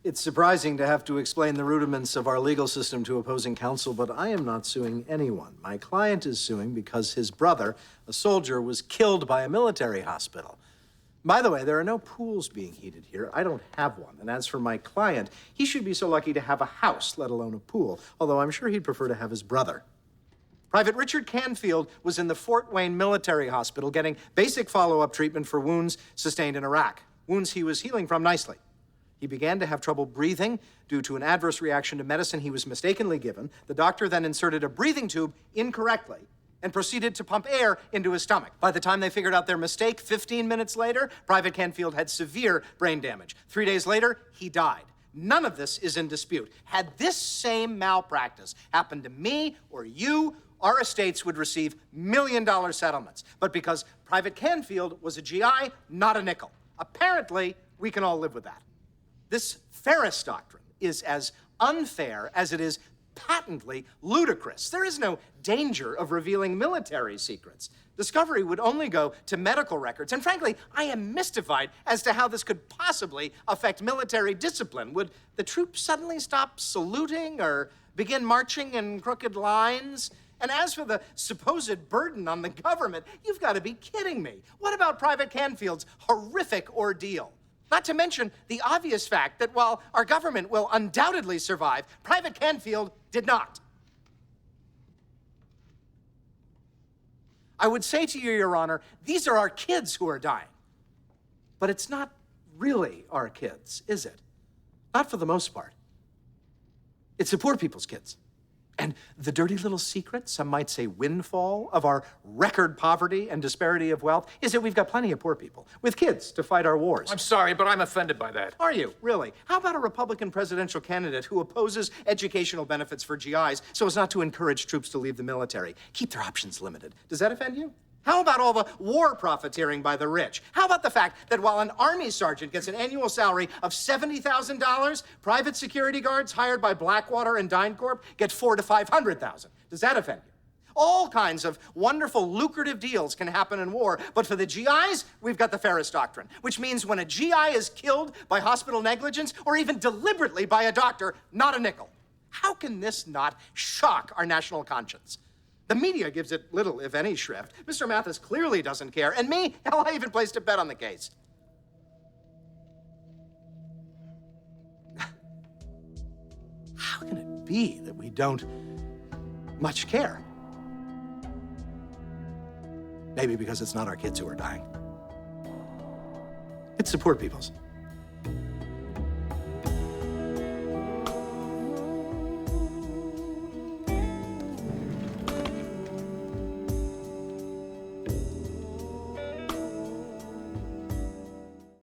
It's surprising to have to explain the rudiments of our legal system to opposing counsel, but I am not suing anyone. My client is suing because his brother, a soldier, was killed by a military hospital. By the way, there are no pools being heated here. I don't have one. And as for my client, he should be so lucky to have a house, let alone a pool, although I'm sure he'd prefer to have his brother. Private Richard Canfield was in the Fort Wayne Military Hospital getting basic follow-up treatment for wounds sustained in Iraq, wounds he was healing from nicely. He began to have trouble breathing due to an adverse reaction to medicine he was mistakenly given. The doctor then inserted a breathing tube incorrectly and proceeded to pump air into his stomach. By the time they figured out their mistake, 15 minutes later, Private Canfield had severe brain damage. 3 days later, he died. None of this is in dispute. Had this same malpractice happened to me or you, our estates would receive million-dollar settlements. But because Private Canfield was a GI, not a nickel. Apparently, we can all live with that. This Feres doctrine is as unfair as it is patently ludicrous. There is no danger of revealing military secrets. Discovery would only go to medical records. And frankly, I am mystified as to how this could possibly affect military discipline. Would the troops suddenly stop saluting or begin marching in crooked lines? And as for the supposed burden on the government, you've got to be kidding me. What about Private Canfield's horrific ordeal? Not to mention the obvious fact that while our government will undoubtedly survive, Private Canfield did not. I would say to you, Your Honor, these are our kids who are dying. But it's not really our kids, is it? Not for the most part. It's the poor people's kids. And the dirty little secret, some might say windfall, of our record poverty and disparity of wealth is that we've got plenty of poor people with kids to fight our wars. I'm sorry, but I'm offended by that. Are you? Really? How about a Republican presidential candidate who opposes educational benefits for GIs so as not to encourage troops to leave the military? Keep their options limited. Does that offend you? How about all the war profiteering by the rich? How about the fact that while an Army sergeant gets an annual salary of $70,000, private security guards hired by Blackwater and DynCorp get $400,000 to $500,000? Does that offend you? All kinds of wonderful, lucrative deals can happen in war, but for the GIs, we've got the Feres Doctrine, which means when a GI is killed by hospital negligence or even deliberately by a doctor, not a nickel. How can this not shock our national conscience? The media gives it little, if any, shrift. Mr. Mathis clearly doesn't care. And me, hell, I even placed a bet on the case. How can it be that we don't much care? Maybe because it's not our kids who are dying. It's the poor people's.